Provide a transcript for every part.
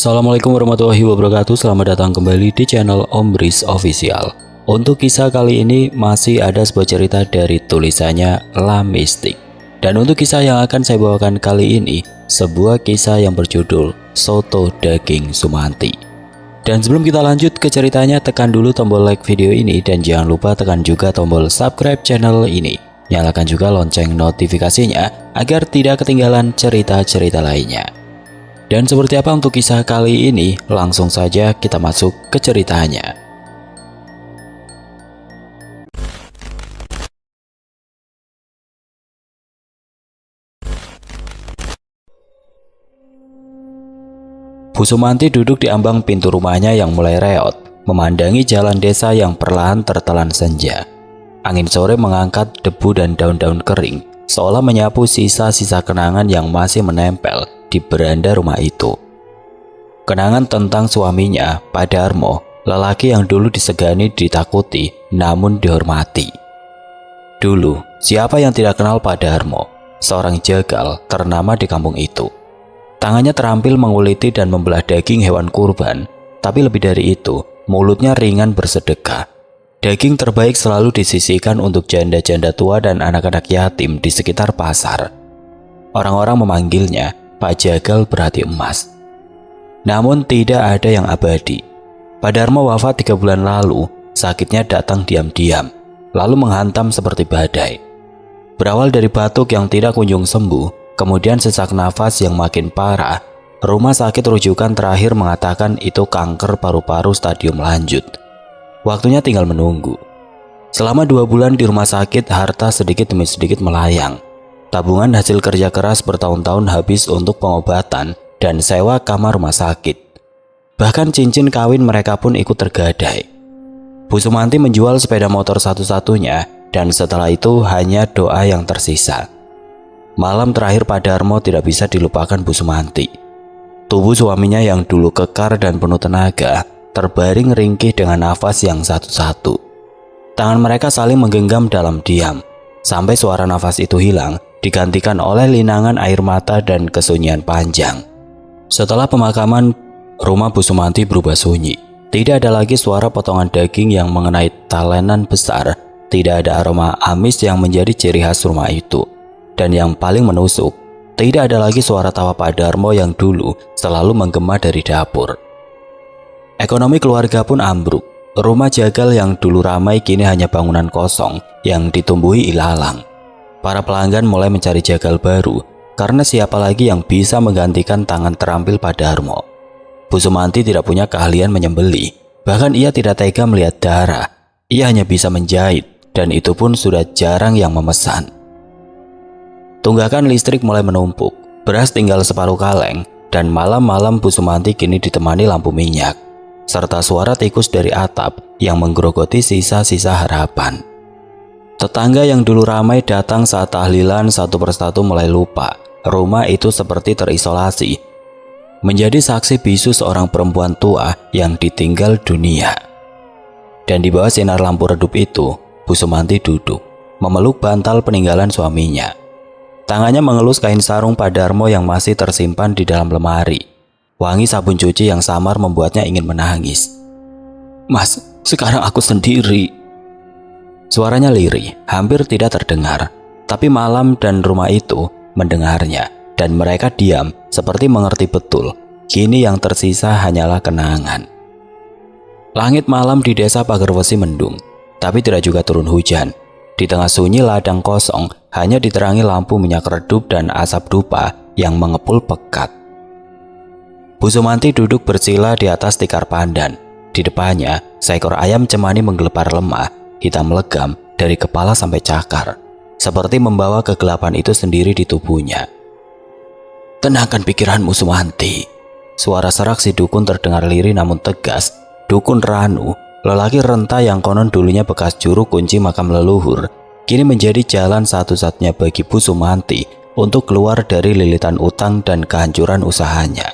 Assalamualaikum warahmatullahi wabarakatuh. Selamat datang kembali di channel Om Riz Official. Untuk kisah kali ini masih ada sebuah cerita dari tulisannya La Mistik. Dan untuk kisah yang akan saya bawakan kali ini, sebuah kisah yang berjudul Soto Daging Sumanti. Dan sebelum kita lanjut ke ceritanya, tekan dulu tombol like video ini dan jangan lupa tekan juga tombol subscribe channel ini. Nyalakan juga lonceng notifikasinya agar tidak ketinggalan cerita-cerita lainnya. Dan seperti apa untuk kisah kali ini? Langsung saja kita masuk ke ceritanya. Bu Sumanti duduk di ambang pintu rumahnya yang mulai reot, memandangi jalan desa yang perlahan tertelan senja. Angin sore mengangkat debu dan daun-daun kering, seolah menyapu sisa-sisa kenangan yang masih menempel di beranda rumah itu. Kenangan tentang suaminya, Pak Darmo, lelaki yang dulu disegani, ditakuti, namun dihormati. Dulu, siapa yang tidak kenal Pak Darmo, seorang jagal ternama di kampung itu. Tangannya terampil menguliti dan membelah daging hewan kurban, tapi lebih dari itu, mulutnya ringan bersedekah. Daging terbaik selalu disisihkan untuk janda-janda tua dan anak-anak yatim di sekitar pasar. Orang-orang memanggilnya Pak Jagal berhati emas. Namun tidak ada yang abadi. Pak Darmo wafat 3 bulan lalu. Sakitnya datang diam-diam, lalu menghantam seperti badai. Berawal dari batuk yang tidak kunjung sembuh, kemudian sesak nafas yang makin parah. Rumah sakit rujukan terakhir mengatakan itu kanker paru-paru stadium lanjut. Waktunya tinggal menunggu. Selama 2 bulan di rumah sakit, harta sedikit demi sedikit melayang. Tabungan hasil kerja keras bertahun-tahun habis untuk pengobatan dan sewa kamar rumah sakit. Bahkan cincin kawin mereka pun ikut tergadai. Bu Sumanti menjual sepeda motor satu-satunya dan setelah itu hanya doa yang tersisa. Malam terakhir Pak Darmo tidak bisa dilupakan Bu Sumanti. Tubuh suaminya yang dulu kekar dan penuh tenaga terbaring ringkih dengan nafas yang satu-satu. Tangan mereka saling menggenggam dalam diam, sampai suara nafas itu hilang, digantikan oleh linangan air mata dan kesunyian panjang. Setelah pemakaman, rumah Bu Sumanti berubah sunyi. Tidak ada lagi suara potongan daging yang mengenai talenan besar. Tidak ada aroma amis yang menjadi ciri khas rumah itu. Dan yang paling menusuk, tidak ada lagi suara tawa Pak Darmo yang dulu selalu menggema dari dapur. Ekonomi keluarga pun ambruk. Rumah jagal yang dulu ramai kini hanya bangunan kosong yang ditumbuhi ilalang. Para pelanggan mulai mencari jagal baru, karena siapa lagi yang bisa menggantikan tangan terampil Pak Darmo. Bu Sumanti tidak punya keahlian menyembelih, bahkan ia tidak tega melihat darah. Ia hanya bisa menjahit, dan itu pun sudah jarang yang memesan. Tunggakan listrik mulai menumpuk, beras tinggal separuh kaleng, dan malam-malam Bu Sumanti kini ditemani lampu minyak, serta suara tikus dari atap yang menggerogoti sisa-sisa harapan. Tetangga yang dulu ramai datang saat tahlilan satu persatu mulai lupa. Rumah itu seperti terisolasi, menjadi saksi bisu seorang perempuan tua yang ditinggal dunia. Dan di bawah sinar lampu redup itu, Bu Sumanti duduk, memeluk bantal peninggalan suaminya. Tangannya mengelus kain sarung Pak Darmo yang masih tersimpan di dalam lemari. Wangi sabun cuci yang samar membuatnya ingin menangis. "Mas, sekarang aku sendiri." Suaranya lirih, hampir tidak terdengar. Tapi malam dan rumah itu mendengarnya, dan mereka diam seperti mengerti betul. Kini yang tersisa hanyalah kenangan. Langit malam di desa Pagerwesi mendung, tapi tidak juga turun hujan. Di tengah sunyi ladang kosong, hanya diterangi lampu minyak redup dan asap dupa yang mengepul pekat. Bu Sumanti duduk bersila di atas tikar pandan. Di depannya, seekor ayam cemani menggelepar lemah, hitam legam dari kepala sampai cakar, seperti membawa kegelapan itu sendiri di tubuhnya. "Tenangkan pikiranmu, Sumanti." Suara serak si dukun terdengar lirih namun tegas. Dukun Ranu, lelaki renta yang konon dulunya bekas juru kunci makam leluhur, kini menjadi jalan satu-satunya bagi Bu Sumanti untuk keluar dari lilitan utang dan kehancuran usahanya.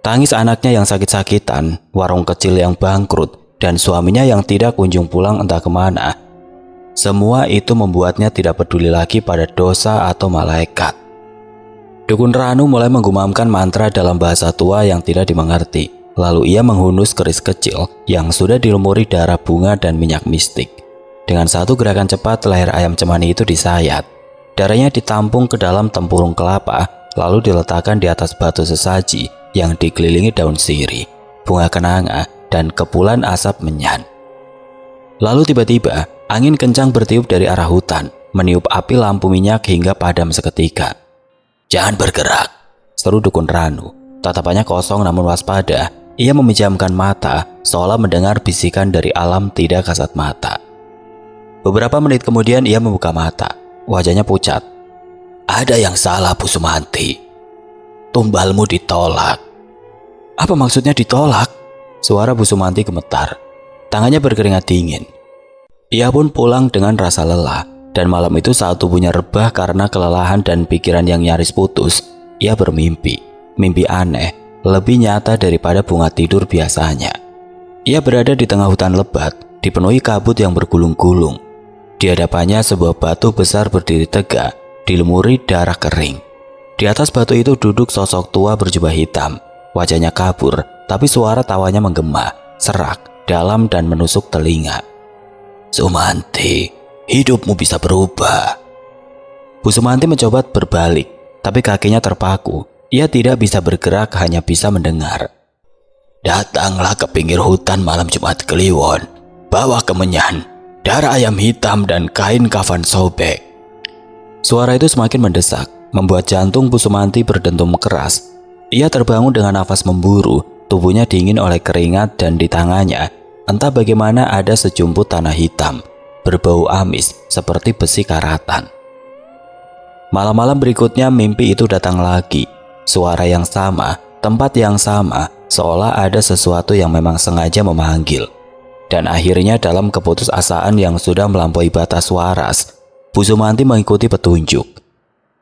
Tangis anaknya yang sakit-sakitan, warung kecil yang bangkrut, dan suaminya yang tidak kunjung pulang entah kemana. Semua itu membuatnya tidak peduli lagi pada dosa atau malaikat. Dukun Ranu mulai menggumamkan mantra dalam bahasa tua yang tidak dimengerti. Lalu ia menghunus keris kecil yang sudah dilumuri darah bunga dan minyak mistik. Dengan satu gerakan cepat, leher ayam cemani itu disayat. Darahnya ditampung ke dalam tempurung kelapa, lalu diletakkan di atas batu sesaji yang dikelilingi daun sirih, bunga kenanga, dan kepulan asap menyan. Lalu tiba-tiba, angin kencang bertiup dari arah hutan, meniup api lampu minyak hingga padam seketika. "Jangan bergerak," seru Dukun Ranu. Tatapannya kosong namun waspada. Ia memejamkan mata, seolah mendengar bisikan dari alam tidak kasat mata. Beberapa menit kemudian ia membuka mata. Wajahnya pucat. "Ada yang salah, Bu Sumanti. Tumbalmu ditolak." "Apa maksudnya ditolak?" Suara Bu Sumanti gemetar. Tangannya berkeringat dingin. Ia pun pulang dengan rasa lelah. Dan malam itu saat tubuhnya rebah karena kelelahan dan pikiran yang nyaris putus, ia bermimpi. Mimpi aneh, lebih nyata daripada bunga tidur biasanya. Ia berada di tengah hutan lebat, dipenuhi kabut yang bergulung-gulung. Di hadapannya sebuah batu besar berdiri tegak, dilumuri darah kering. Di atas batu itu duduk sosok tua berjubah hitam. Wajahnya kabur, tapi suara tawanya menggema, serak, dalam dan menusuk telinga. "Sumanti, hidupmu bisa berubah." Bu Sumanti mencoba berbalik, tapi kakinya terpaku. Ia tidak bisa bergerak, hanya bisa mendengar. "Datanglah ke pinggir hutan malam Jumat Kliwon. Bawa kemenyan, darah ayam hitam, dan kain kafan sobek." Suara itu semakin mendesak, membuat jantung Bu Sumanti berdentum keras. Ia terbangun dengan nafas memburu, tubuhnya dingin oleh keringat, dan di tangannya, entah bagaimana ada sejumput tanah hitam, berbau amis seperti besi karatan. Malam-malam berikutnya mimpi itu datang lagi. Suara yang sama, tempat yang sama, seolah ada sesuatu yang memang sengaja memanggil. Dan akhirnya dalam keputusasaan yang sudah melampaui batas waras, Bu Sumanti mengikuti petunjuk.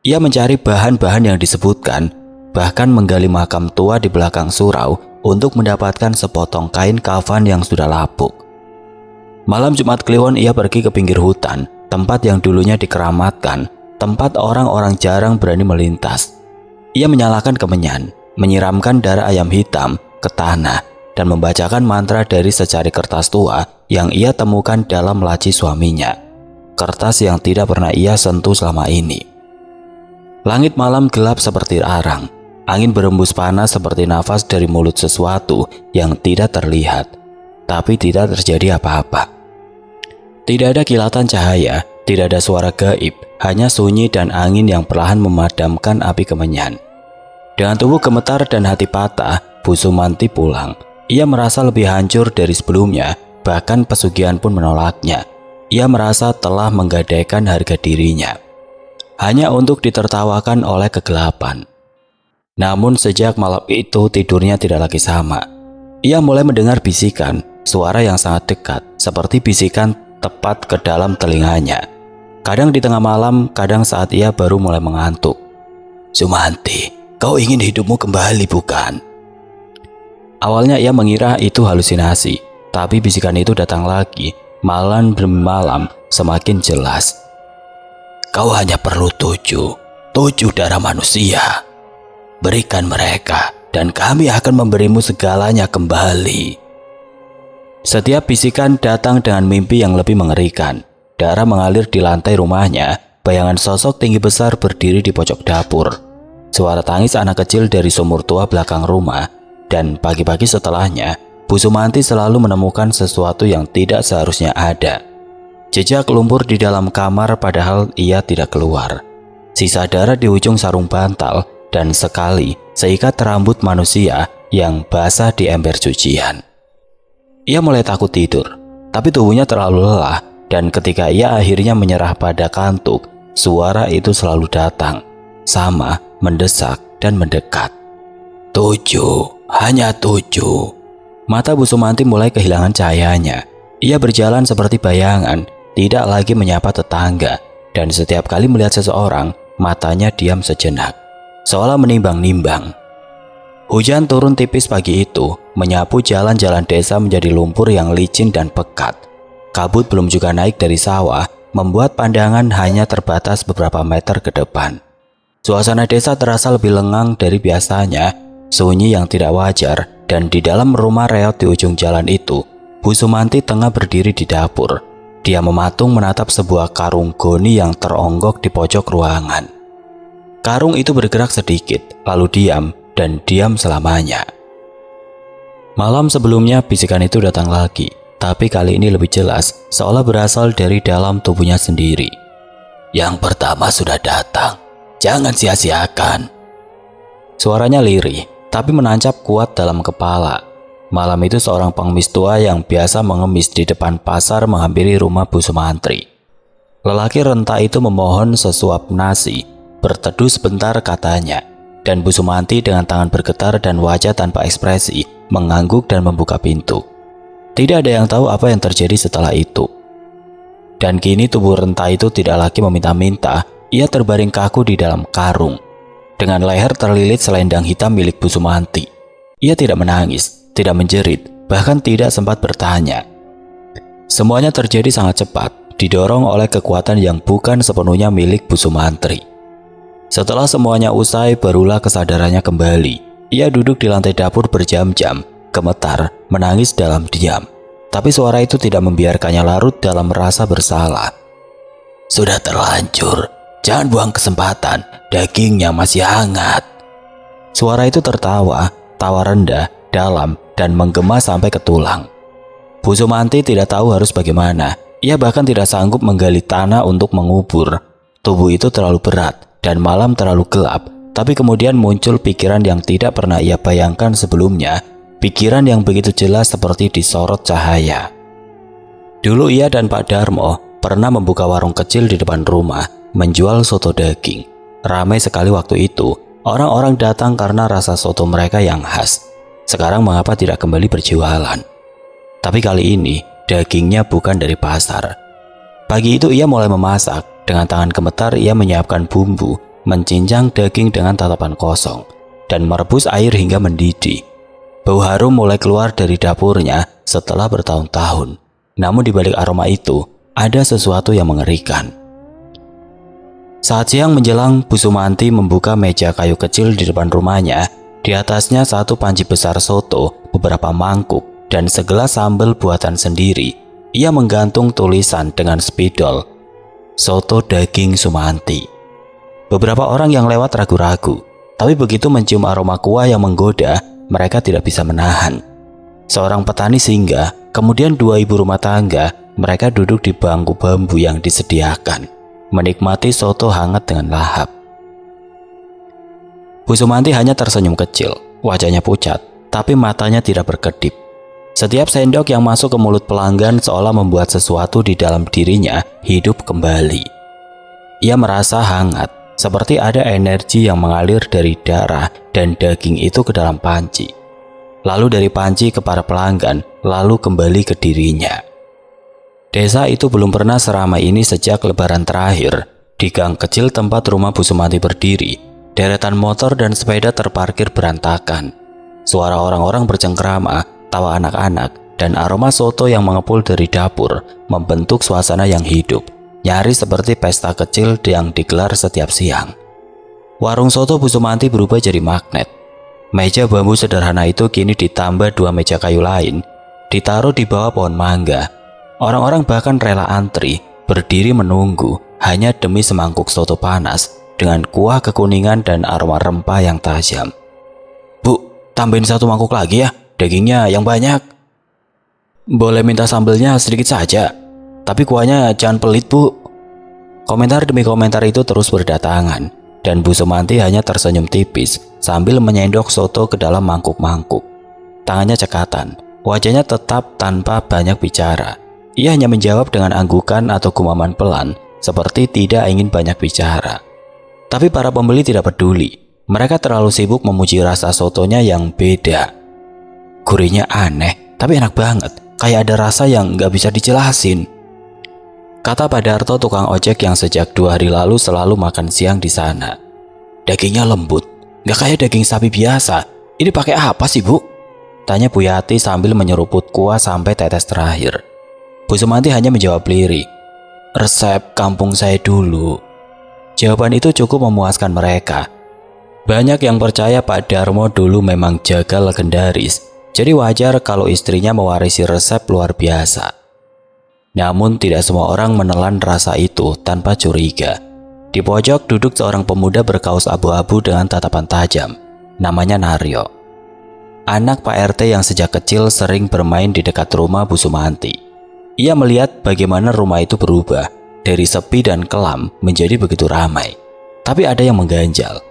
Ia mencari bahan-bahan yang disebutkan, bahkan menggali makam tua di belakang surau untuk mendapatkan sepotong kain kafan yang sudah lapuk. Malam Jumat Kliwon ia pergi ke pinggir hutan, tempat yang dulunya dikeramatkan, tempat orang-orang jarang berani melintas. Ia menyalakan kemenyan, menyiramkan darah ayam hitam ke tanah, dan membacakan mantra dari secari kertas tua yang ia temukan dalam laci suaminya. Kertas yang tidak pernah ia sentuh selama ini. Langit malam gelap seperti arang. Angin berembus panas seperti nafas dari mulut sesuatu yang tidak terlihat. Tapi tidak terjadi apa-apa. Tidak ada kilatan cahaya, tidak ada suara gaib, hanya sunyi dan angin yang perlahan memadamkan api kemenyan. Dengan tubuh gemetar dan hati patah, Bu Sumanti pulang. Ia merasa lebih hancur dari sebelumnya, bahkan pesugihan pun menolaknya. Ia merasa telah menggadaikan harga dirinya, hanya untuk ditertawakan oleh kegelapan. Namun sejak malam itu tidurnya tidak lagi sama. Ia mulai mendengar bisikan, suara yang sangat dekat, seperti bisikan tepat ke dalam telinganya. Kadang di tengah malam, kadang saat ia baru mulai mengantuk. "Sumanti, kau ingin hidupmu kembali, bukan?" Awalnya ia mengira itu halusinasi, tapi bisikan itu datang lagi, malam demi malam, semakin jelas. "Kau hanya perlu tujuh darah manusia. Berikan mereka, dan kami akan memberimu segalanya kembali." Setiap bisikan datang dengan mimpi yang lebih mengerikan. Darah mengalir di lantai rumahnya, bayangan sosok tinggi besar berdiri di pojok dapur. Suara tangis anak kecil dari sumur tua belakang rumah, dan pagi-pagi setelahnya, Bu Sumanti selalu menemukan sesuatu yang tidak seharusnya ada. Jejak lumpur di dalam kamar padahal ia tidak keluar. Sisa darah di ujung sarung bantal, dan sekali seikat rambut manusia yang basah di ember cucian. Ia mulai takut tidur, tapi tubuhnya terlalu lelah, dan ketika ia akhirnya menyerah pada kantuk, suara itu selalu datang, sama, mendesak dan mendekat. 7, hanya 7. Mata Bu Sumanti mulai kehilangan cahayanya. Ia berjalan seperti bayangan, tidak lagi menyapa tetangga, dan setiap kali melihat seseorang, matanya diam sejenak, seolah menimbang-nimbang. Hujan turun tipis pagi itu, menyapu jalan-jalan desa menjadi lumpur yang licin dan pekat. Kabut belum juga naik dari sawah, membuat pandangan hanya terbatas beberapa meter ke depan. Suasana desa terasa lebih lengang dari biasanya, sunyi yang tidak wajar, dan di dalam rumah reot di ujung jalan itu, Bu Sumanti tengah berdiri di dapur. Dia mematung menatap sebuah karung goni yang teronggok di pojok ruangan. Karung itu bergerak sedikit, lalu diam, dan diam selamanya. Malam sebelumnya bisikan itu datang lagi, tapi kali ini lebih jelas, seolah berasal dari dalam tubuhnya sendiri. Yang pertama sudah datang, jangan sia-siakan. Suaranya lirih, tapi menancap kuat dalam kepala. Malam itu seorang pengemis tua yang biasa mengemis di depan pasar menghampiri rumah Bu Sumantri. Lelaki renta itu memohon sesuap nasi, berteduh sebentar katanya, dan Bu Sumanti dengan tangan bergetar dan wajah tanpa ekspresi, mengangguk dan membuka pintu. Tidak ada yang tahu apa yang terjadi setelah itu. Dan kini tubuh renta itu tidak lagi meminta-minta, ia terbaring kaku di dalam karung. Dengan leher terlilit selendang hitam milik Bu Sumanti. Ia tidak menangis, tidak menjerit, bahkan tidak sempat bertanya. Semuanya terjadi sangat cepat, didorong oleh kekuatan yang bukan sepenuhnya milik Bu Sumantri. Setelah semuanya usai, barulah kesadarannya kembali. Ia duduk di lantai dapur berjam-jam, gemetar, menangis dalam diam. Tapi suara itu tidak membiarkannya larut dalam rasa bersalah. Sudah terlanjur, jangan buang kesempatan, dagingnya masih hangat. Suara itu tertawa, tawa rendah, dalam, dan menggema sampai ke tulang. Bu Sumanti tidak tahu harus bagaimana. Ia bahkan tidak sanggup menggali tanah untuk mengubur. Tubuh itu terlalu berat, dan malam terlalu gelap. Tapi kemudian muncul pikiran yang tidak pernah ia bayangkan sebelumnya. Pikiran yang begitu jelas seperti disorot cahaya. Dulu ia dan Pak Darmo pernah membuka warung kecil di depan rumah, menjual soto daging. Ramai sekali waktu itu, orang-orang datang karena rasa soto mereka yang khas. Sekarang mengapa tidak kembali berjualan? Tapi kali ini, dagingnya bukan dari pasar. Pagi itu ia mulai memasak. Dengan tangan gemetar ia menyiapkan bumbu, mencincang daging dengan tatapan kosong, dan merebus air hingga mendidih. Bau harum mulai keluar dari dapurnya setelah bertahun-tahun. Namun di balik aroma itu, ada sesuatu yang mengerikan. Saat siang menjelang, Bu Sumanti membuka meja kayu kecil di depan rumahnya. Di atasnya satu panci besar soto, beberapa mangkuk, dan segelas sambal buatan sendiri. Ia menggantung tulisan dengan spidol, soto daging Sumanti. Beberapa orang yang lewat ragu-ragu, tapi begitu mencium aroma kuah yang menggoda, mereka tidak bisa menahan. Seorang petani singgah, kemudian 2 ibu rumah tangga, mereka duduk di bangku bambu yang disediakan, menikmati soto hangat dengan lahap. Bu Sumanti hanya tersenyum kecil, wajahnya pucat, tapi matanya tidak berkedip. Setiap sendok yang masuk ke mulut pelanggan seolah membuat sesuatu di dalam dirinya hidup kembali. Ia merasa hangat, seperti ada energi yang mengalir dari darah dan daging itu ke dalam panci. Lalu dari panci ke para pelanggan, lalu kembali ke dirinya. Desa itu belum pernah seramai ini sejak lebaran terakhir. Di gang kecil tempat rumah Bu Sumanti berdiri, deretan motor dan sepeda terparkir berantakan. Suara orang-orang bercengkrama, tawa anak-anak, dan aroma soto yang mengepul dari dapur membentuk suasana yang hidup, nyaris seperti pesta kecil yang digelar setiap siang. Warung soto Bu Sumanti berubah jadi magnet. Meja bambu sederhana itu kini ditambah 2 meja kayu lain, ditaruh di bawah pohon mangga. Orang-orang bahkan rela antri, berdiri menunggu, hanya demi semangkuk soto panas dengan kuah kekuningan dan aroma rempah yang tajam. Bu, tambahin 1 mangkuk lagi ya, dagingnya yang banyak. Boleh minta sambelnya sedikit saja, tapi kuahnya jangan pelit Bu. Komentar demi komentar itu terus berdatangan, dan Bu Sumanti hanya tersenyum tipis sambil menyendok soto ke dalam mangkuk-mangkuk. Tangannya cekatan, wajahnya tetap tanpa banyak bicara. Ia hanya menjawab dengan anggukan atau gumaman pelan, seperti tidak ingin banyak bicara. Tapi para pembeli tidak peduli. Mereka terlalu sibuk memuji rasa sotonya yang beda. Gurihnya aneh, tapi enak banget. Kayak ada rasa yang nggak bisa dijelasin. Kata Pak Darto, tukang ojek yang sejak 2 hari lalu selalu makan siang di sana. Dagingnya lembut, nggak kayak daging sapi biasa. Ini pakai apa sih Bu? Tanya Bu Yati sambil menyeruput kuah sampai tetes terakhir. Bu Sumanti hanya menjawab lirih. Resep kampung saya dulu. Jawaban itu cukup memuaskan mereka. Banyak yang percaya Pak Darmo dulu memang jagal legendaris, jadi wajar kalau istrinya mewarisi resep luar biasa. Namun tidak semua orang menelan rasa itu tanpa curiga. Di pojok duduk seorang pemuda berkaos abu-abu dengan tatapan tajam. Namanya Naryo. Anak Pak RT yang sejak kecil sering bermain di dekat rumah Bu Sumanti. Ia melihat bagaimana rumah itu berubah dari sepi dan kelam menjadi begitu ramai. Tapi ada yang mengganjal.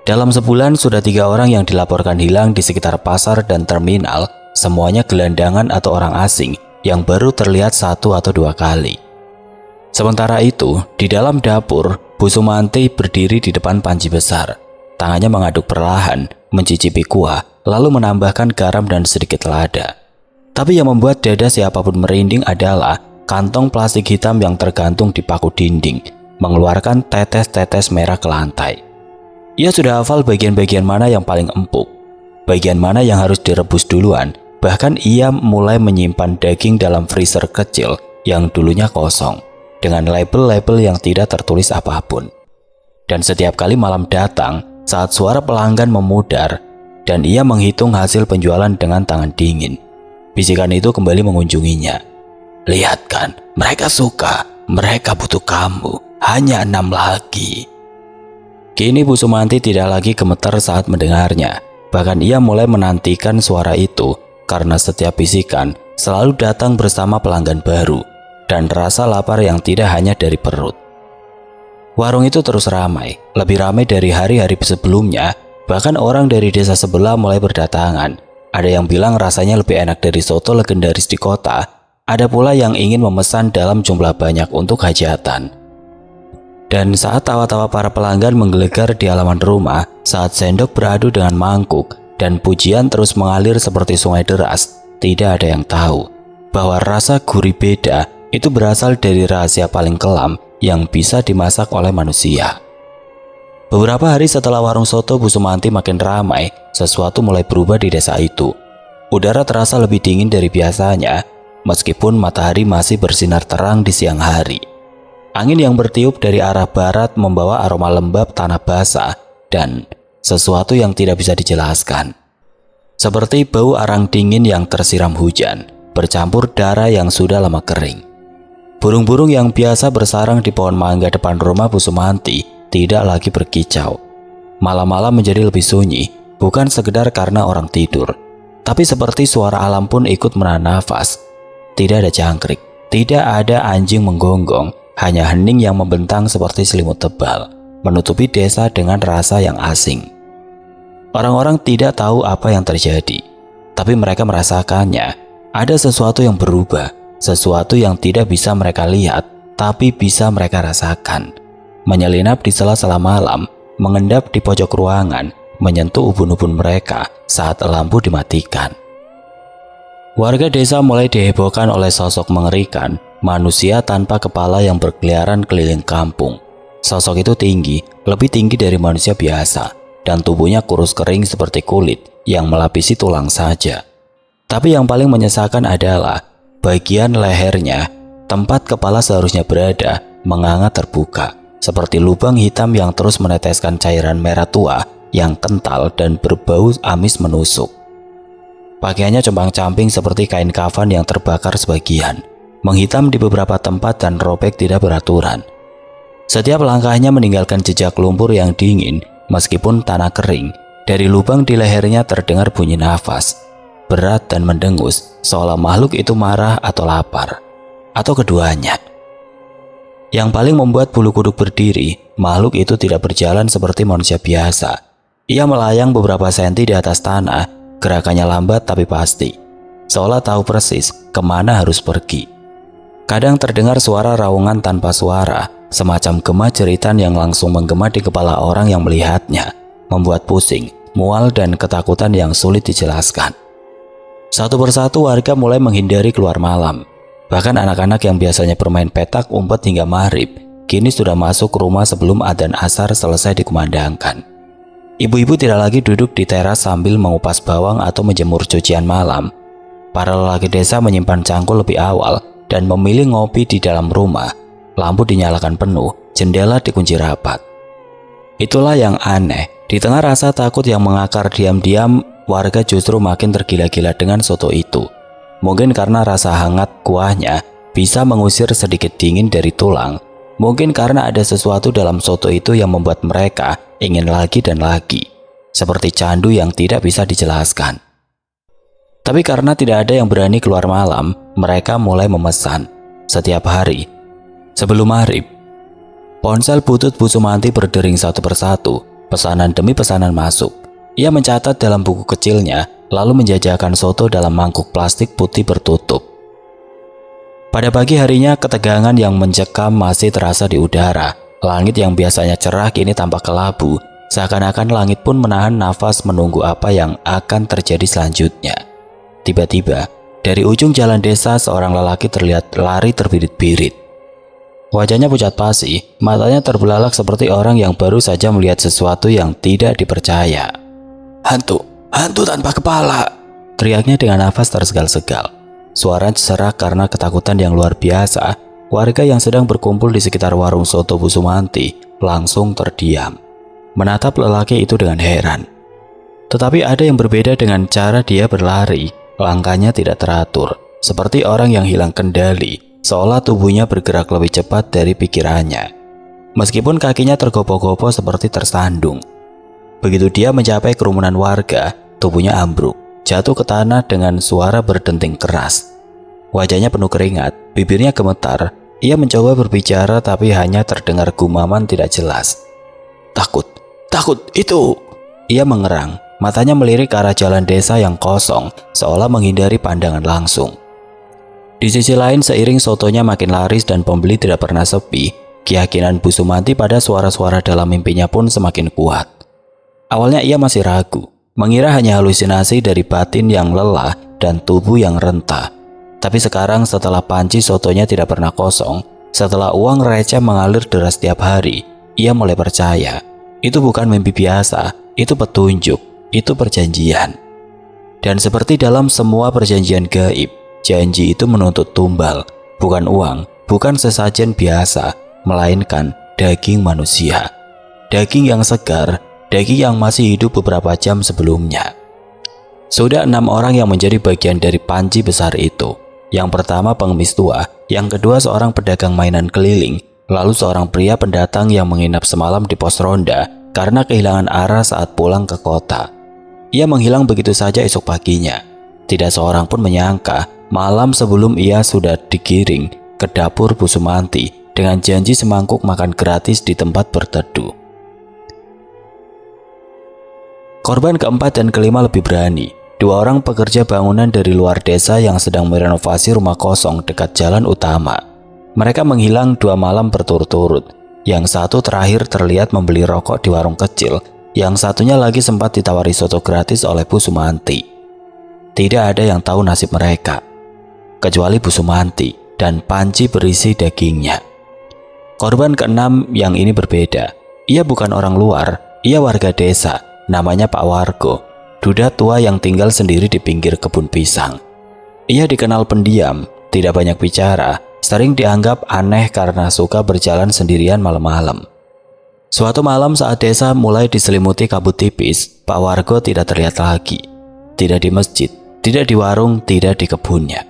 Dalam sebulan sudah 3 orang yang dilaporkan hilang di sekitar pasar dan terminal, semuanya gelandangan atau orang asing yang baru terlihat 1 atau 2 kali. Sementara itu, di dalam dapur, Bu Sumanti berdiri di depan panci besar. Tangannya mengaduk perlahan, mencicipi kuah, lalu menambahkan garam dan sedikit lada. Tapi yang membuat dada siapapun merinding adalah kantong plastik hitam yang tergantung di paku dinding, mengeluarkan tetes-tetes merah ke lantai. Ia sudah hafal bagian-bagian mana yang paling empuk, bagian mana yang harus direbus duluan, bahkan ia mulai menyimpan daging dalam freezer kecil yang dulunya kosong, dengan label-label yang tidak tertulis apapun. Dan setiap kali malam datang, saat suara pelanggan memudar, dan ia menghitung hasil penjualan dengan tangan dingin, bisikan itu kembali mengunjunginya. Lihat kan, mereka suka, mereka butuh kamu, hanya 6 lagi. Kini Bu Sumanti tidak lagi gemetar saat mendengarnya, bahkan ia mulai menantikan suara itu karena setiap bisikan selalu datang bersama pelanggan baru dan rasa lapar yang tidak hanya dari perut. Warung itu terus ramai, lebih ramai dari hari-hari sebelumnya. Bahkan orang dari desa sebelah mulai berdatangan. Ada yang bilang rasanya lebih enak dari soto legendaris di kota. Ada pula yang ingin memesan dalam jumlah banyak untuk hajatan. Dan saat tawa-tawa para pelanggan menggelegar di halaman rumah, saat sendok beradu dengan mangkuk, dan pujian terus mengalir seperti sungai deras, tidak ada yang tahu bahwa rasa gurih beda itu berasal dari rahasia paling kelam yang bisa dimasak oleh manusia. Beberapa hari setelah warung soto Bu Sumanti makin ramai, sesuatu mulai berubah di desa itu. Udara terasa lebih dingin dari biasanya, meskipun matahari masih bersinar terang di siang hari. Angin yang bertiup dari arah barat membawa aroma lembab tanah basah dan sesuatu yang tidak bisa dijelaskan. Seperti bau arang dingin yang tersiram hujan, bercampur darah yang sudah lama kering. Burung-burung yang biasa bersarang di pohon mangga depan rumah Bu Sumanti tidak lagi berkicau. Malam-malam menjadi lebih sunyi, bukan sekedar karena orang tidur, tapi seperti suara alam pun ikut menahan nafas. Tidak ada jangkrik, tidak ada anjing menggonggong, hanya hening yang membentang seperti selimut tebal, menutupi desa dengan rasa yang asing. Orang-orang tidak tahu apa yang terjadi, tapi mereka merasakannya. Ada sesuatu yang berubah, sesuatu yang tidak bisa mereka lihat, tapi bisa mereka rasakan. Menyelinap di sela-sela malam, mengendap di pojok ruangan, menyentuh ubun-ubun mereka saat lampu dimatikan. Warga desa mulai dihebohkan oleh sosok mengerikan, manusia tanpa kepala yang berkeliaran keliling kampung. Sosok itu tinggi, lebih tinggi dari manusia biasa, dan tubuhnya kurus kering seperti kulit yang melapisi tulang saja. Tapi yang paling menyesalkan adalah bagian lehernya, tempat kepala seharusnya berada, menganga terbuka, seperti lubang hitam yang terus meneteskan cairan merah tua yang kental dan berbau amis menusuk. Pakaiannya compang-camping seperti kain kafan yang terbakar sebagian, menghitam di beberapa tempat dan robek tidak beraturan. Setiap langkahnya meninggalkan jejak lumpur yang dingin meskipun tanah kering. Dari lubang di lehernya terdengar bunyi nafas, berat dan mendengus, seolah makhluk itu marah atau lapar, atau keduanya. Yang paling membuat bulu kuduk berdiri, makhluk itu tidak berjalan seperti manusia biasa. Ia melayang beberapa senti di atas tanah, gerakannya lambat tapi pasti, seolah tahu persis kemana harus pergi. Kadang terdengar suara raungan tanpa suara, semacam gema jeritan yang langsung menggema di kepala orang yang melihatnya, membuat pusing, mual dan ketakutan yang sulit dijelaskan. Satu persatu warga mulai menghindari keluar malam. Bahkan anak-anak yang biasanya bermain petak umpet hingga maghrib, kini sudah masuk rumah sebelum adzan asar selesai dikumandangkan. Ibu-ibu tidak lagi duduk di teras sambil mengupas bawang atau menjemur cucian malam. Para lelaki desa menyimpan cangkul lebih awal dan memilih ngopi di dalam rumah. Lampu dinyalakan penuh, jendela dikunci rapat. Itulah yang aneh. Di tengah rasa takut yang mengakar diam-diam, warga justru makin tergila-gila dengan soto itu. Mungkin karena rasa hangat kuahnya bisa mengusir sedikit dingin dari tulang. Mungkin karena ada sesuatu dalam soto itu yang membuat mereka ingin lagi dan lagi. Seperti candu yang tidak bisa dijelaskan. Tapi karena tidak ada yang berani keluar malam, mereka mulai memesan setiap hari. Sebelum maghrib, ponsel butut Bu Sumanti berdering satu persatu, pesanan demi pesanan masuk. Ia mencatat dalam buku kecilnya, lalu menjajakan soto dalam mangkuk plastik putih bertutup. Pada pagi harinya, ketegangan yang mencekam masih terasa di udara. Langit yang biasanya cerah kini tampak kelabu, seakan-akan langit pun menahan nafas menunggu apa yang akan terjadi selanjutnya. Tiba-tiba, dari ujung jalan desa seorang lelaki terlihat lari terbirit-birit. Wajahnya pucat pasi, matanya terbelalak seperti orang yang baru saja melihat sesuatu yang tidak dipercaya. "Hantu, hantu tanpa kepala!" teriaknya dengan nafas tersegal-segal. Suara serak karena ketakutan yang luar biasa. Warga yang sedang berkumpul di sekitar warung soto Bu Sumanti langsung terdiam, menatap lelaki itu dengan heran. Tetapi ada yang berbeda dengan cara dia berlari. Langkahnya tidak teratur, seperti orang yang hilang kendali, seolah tubuhnya bergerak lebih cepat dari pikirannya. Meskipun kakinya tergopoh-gopoh seperti tersandung. Begitu dia mencapai kerumunan warga, tubuhnya ambruk, jatuh ke tanah dengan suara berdenting keras. Wajahnya penuh keringat, bibirnya gemetar. Ia mencoba berbicara tapi hanya terdengar gumaman tidak jelas. "Takut, takut, itu!" Ia mengerang. Matanya melirik ke arah jalan desa yang kosong, seolah menghindari pandangan langsung. Di sisi lain, seiring sotonya makin laris dan pembeli tidak pernah sepi, keyakinan Bu Sumanti pada suara-suara dalam mimpinya pun semakin kuat. Awalnya ia masih ragu, mengira hanya halusinasi dari batin yang lelah dan tubuh yang rentah. Tapi sekarang setelah panci sotonya tidak pernah kosong, setelah uang receh mengalir deras setiap hari, ia mulai percaya. Itu bukan mimpi biasa, itu petunjuk. Itu perjanjian. Dan seperti dalam semua perjanjian gaib, janji itu menuntut tumbal, bukan uang, bukan sesajen biasa, melainkan daging manusia. Daging yang segar, daging yang masih hidup beberapa jam sebelumnya. Sudah 6 orang yang menjadi bagian dari panci besar itu. Yang pertama pengemis tua, yang kedua seorang pedagang mainan keliling, lalu seorang pria pendatang yang menginap semalam di pos ronda karena kehilangan arah saat pulang ke kota. Ia menghilang begitu saja esok paginya. Tidak seorang pun menyangka malam sebelum ia sudah digiring ke dapur Bu Sumanti dengan janji semangkuk makan gratis di tempat berteduh. Korban keempat dan kelima lebih berani. 2 orang pekerja bangunan dari luar desa yang sedang merenovasi rumah kosong dekat jalan utama. Mereka menghilang 2 malam berturut-turut. Yang satu terakhir terlihat membeli rokok di warung kecil. Yang satunya lagi sempat ditawari soto gratis oleh Bu Sumanti. Tidak ada yang tahu nasib mereka, kecuali Bu Sumanti dan panci berisi dagingnya. Korban keenam yang ini berbeda. Ia bukan orang luar, ia warga desa, namanya Pak Wargo, duda tua yang tinggal sendiri di pinggir kebun pisang. Ia dikenal pendiam, tidak banyak bicara, sering dianggap aneh karena suka berjalan sendirian malam-malam. Suatu malam saat desa mulai diselimuti kabut tipis, Pak Wargo tidak terlihat lagi. Tidak di masjid, tidak di warung, tidak di kebunnya.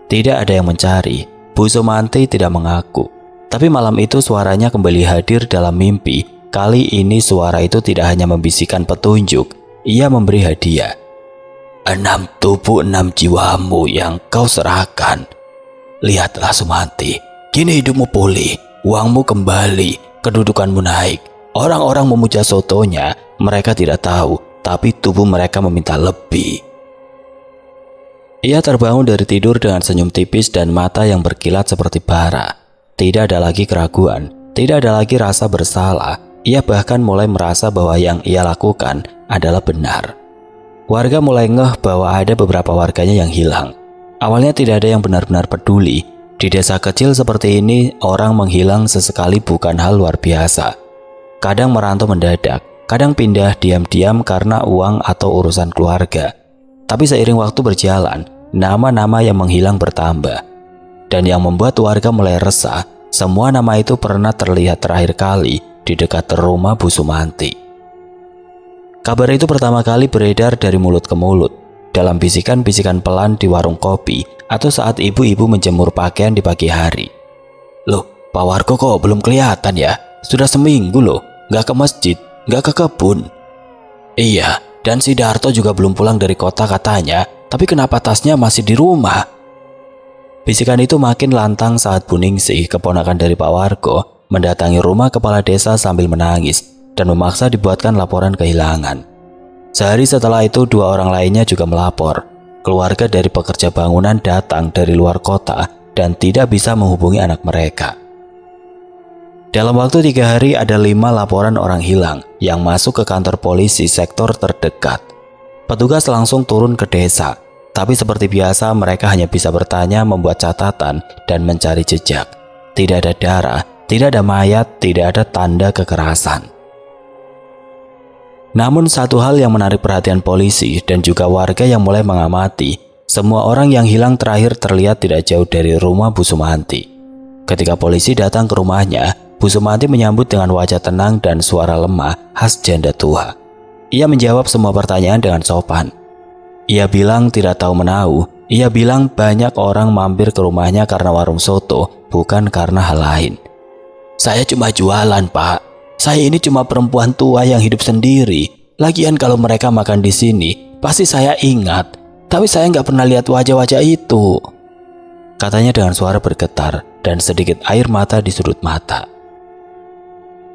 Tidak ada yang mencari, Bu Sumanti tidak mengaku. Tapi malam itu suaranya kembali hadir dalam mimpi. Kali ini suara itu tidak hanya membisikkan petunjuk, ia memberi hadiah. 6 tubuh 6 jiwamu yang kau serahkan. Lihatlah Sumanti, kini hidupmu pulih, uangmu kembali. Kedudukanmu naik. Orang-orang memuja sotonya, mereka tidak tahu, tapi tubuh mereka meminta lebih. Ia terbangun dari tidur dengan senyum tipis dan mata yang berkilat seperti bara. Tidak ada lagi keraguan, tidak ada lagi rasa bersalah. Ia bahkan mulai merasa bahwa yang ia lakukan adalah benar. Warga mulai ngeh bahwa ada beberapa warganya yang hilang. Awalnya tidak ada yang benar-benar peduli. Di desa kecil seperti ini, orang menghilang sesekali bukan hal luar biasa. Kadang merantau mendadak, kadang pindah diam-diam karena uang atau urusan keluarga. Tapi seiring waktu berjalan, nama-nama yang menghilang bertambah. Dan yang membuat warga mulai resah, semua nama itu pernah terlihat terakhir kali di dekat rumah Bu Sumanti. Kabar itu pertama kali beredar dari mulut ke mulut, dalam bisikan-bisikan pelan di warung kopi atau saat ibu-ibu menjemur pakaian di pagi hari. "Loh, Pak Warko kok belum kelihatan ya? Sudah seminggu loh, nggak ke masjid, nggak ke kebun." "Iya, dan si Darto juga belum pulang dari kota katanya, tapi kenapa tasnya masih di rumah?" Bisikan itu makin lantang saat Bu Ningsih, keponakan dari Pak Warko, mendatangi rumah kepala desa sambil menangis dan memaksa dibuatkan laporan kehilangan. Sehari setelah itu, 2 orang lainnya juga melapor. Keluarga dari pekerja bangunan datang dari luar kota dan tidak bisa menghubungi anak mereka. Dalam waktu 3 hari ada 5 laporan orang hilang yang masuk ke kantor polisi sektor terdekat. Petugas langsung turun ke desa, tapi seperti biasa mereka hanya bisa bertanya, membuat catatan, dan mencari jejak. Tidak ada darah, tidak ada mayat, tidak ada tanda kekerasan. Namun satu hal yang menarik perhatian polisi dan juga warga yang mulai mengamati, semua orang yang hilang terakhir terlihat tidak jauh dari rumah Bu Sumanti. Ketika polisi datang ke rumahnya, Bu Sumanti menyambut dengan wajah tenang dan suara lemah khas janda tua. Ia menjawab semua pertanyaan dengan sopan. Ia bilang tidak tahu menahu, ia bilang banyak orang mampir ke rumahnya karena warung soto, bukan karena hal lain. "Saya cuma jualan, Pak. Saya ini cuma perempuan tua yang hidup sendiri. Lagian kalau mereka makan di sini, pasti saya ingat. Tapi saya nggak pernah lihat wajah-wajah itu," katanya dengan suara bergetar dan sedikit air mata di sudut mata.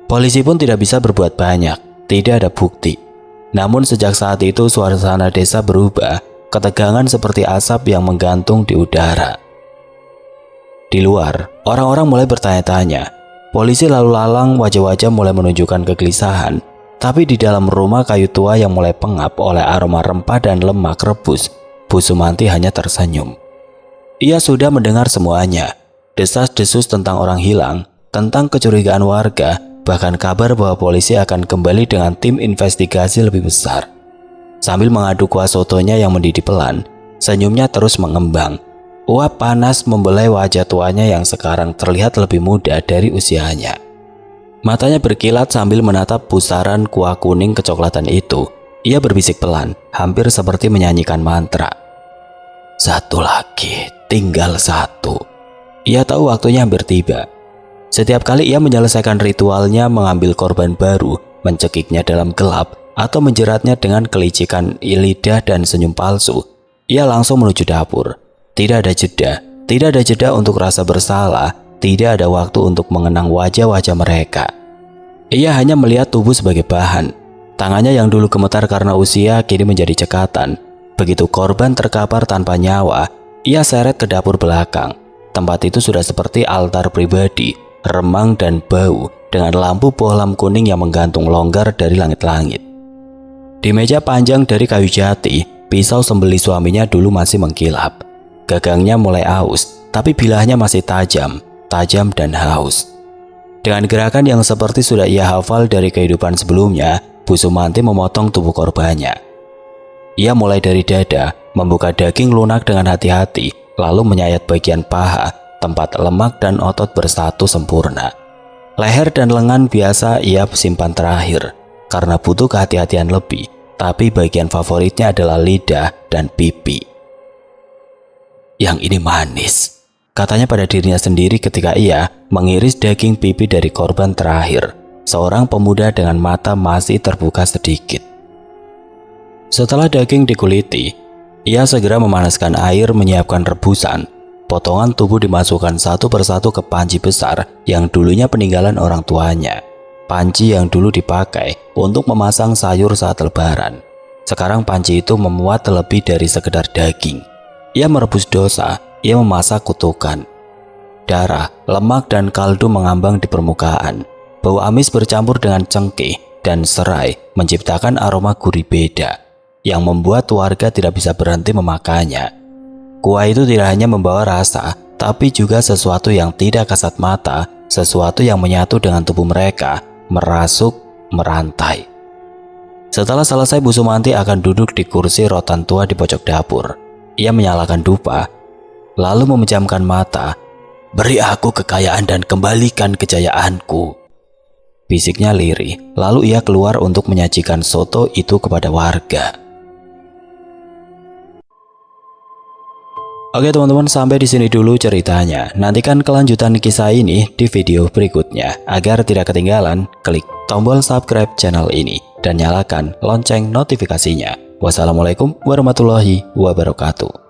Polisi pun tidak bisa berbuat banyak, tidak ada bukti. Namun sejak saat itu suasana desa berubah, ketegangan seperti asap yang menggantung di udara. Di luar, orang-orang mulai bertanya-tanya. Polisi lalu lalang, wajah-wajah mulai menunjukkan kegelisahan. Tapi di dalam rumah kayu tua yang mulai pengap oleh aroma rempah dan lemak rebus, Bu Sumanti hanya tersenyum. Ia sudah mendengar semuanya, desas-desus tentang orang hilang, tentang kecurigaan warga, bahkan kabar bahwa polisi akan kembali dengan tim investigasi lebih besar. Sambil mengadu kuah sotonya yang mendidih pelan, senyumnya terus mengembang. Uap panas membelai wajah tuanya yang sekarang terlihat lebih muda dari usianya. Matanya berkilat sambil menatap pusaran kuah kuning kecoklatan itu. Ia berbisik pelan, hampir seperti menyanyikan mantra. "Satu lagi, tinggal satu." Ia tahu waktunya hampir tiba. Setiap kali ia menyelesaikan ritualnya, mengambil korban baru, mencekiknya dalam gelap, atau menjeratnya dengan kelicikan lidah dan senyum palsu, ia langsung menuju dapur. Tidak ada jeda untuk rasa bersalah, tidak ada waktu untuk mengenang wajah-wajah mereka. Ia hanya melihat tubuh sebagai bahan. Tangannya yang dulu gemetar karena usia kini menjadi cekatan. Begitu korban terkapar tanpa nyawa, ia seret ke dapur belakang. Tempat itu sudah seperti altar pribadi, remang dan bau, dengan lampu bohlam kuning yang menggantung longgar dari langit-langit. Di meja panjang dari kayu jati, pisau sembelih suaminya dulu masih mengkilap. Gagangnya mulai aus, tapi bilahnya masih tajam dan haus. Dengan gerakan yang seperti sudah ia hafal dari kehidupan sebelumnya, Bu Sumanti memotong tubuh korbannya. Ia mulai dari dada, membuka daging lunak dengan hati-hati, lalu menyayat bagian paha, tempat lemak dan otot bersatu sempurna. Leher dan lengan biasa ia simpan terakhir, karena butuh kehati-hatian lebih, tapi bagian favoritnya adalah lidah dan pipi. "Yang ini manis," katanya pada dirinya sendiri ketika ia mengiris daging pipi dari korban terakhir, seorang pemuda dengan mata masih terbuka sedikit. Setelah daging dikuliti, ia segera memanaskan air, menyiapkan rebusan. Potongan tubuh dimasukkan satu persatu ke panci besar yang dulunya peninggalan orang tuanya. Panci yang dulu dipakai untuk memasang sayur saat lebaran. Sekarang panci itu memuat lebih dari sekedar daging. Ia merebus dosa, ia memasak kutukan. Darah, lemak dan kaldu mengambang di permukaan. Bau amis bercampur dengan cengkeh dan serai menciptakan aroma gurih beda yang membuat warga tidak bisa berhenti memakannya. Kuah itu tidak hanya membawa rasa, tapi juga sesuatu yang tidak kasat mata, sesuatu yang menyatu dengan tubuh mereka, merasuk, merantai. Setelah selesai, Bu Sumanti akan duduk di kursi rotan tua di pojok dapur. Ia menyalakan dupa, lalu memejamkan mata. "Beri aku kekayaan dan kembalikan kejayaanku." Bisiknya lirih, lalu ia keluar untuk menyajikan soto itu kepada warga. Oke teman-teman, sampai di sini dulu ceritanya. Nantikan kelanjutan kisah ini di video berikutnya. Agar tidak ketinggalan, klik tombol subscribe channel ini dan nyalakan lonceng notifikasinya. Wassalamualaikum warahmatullahi wabarakatuh.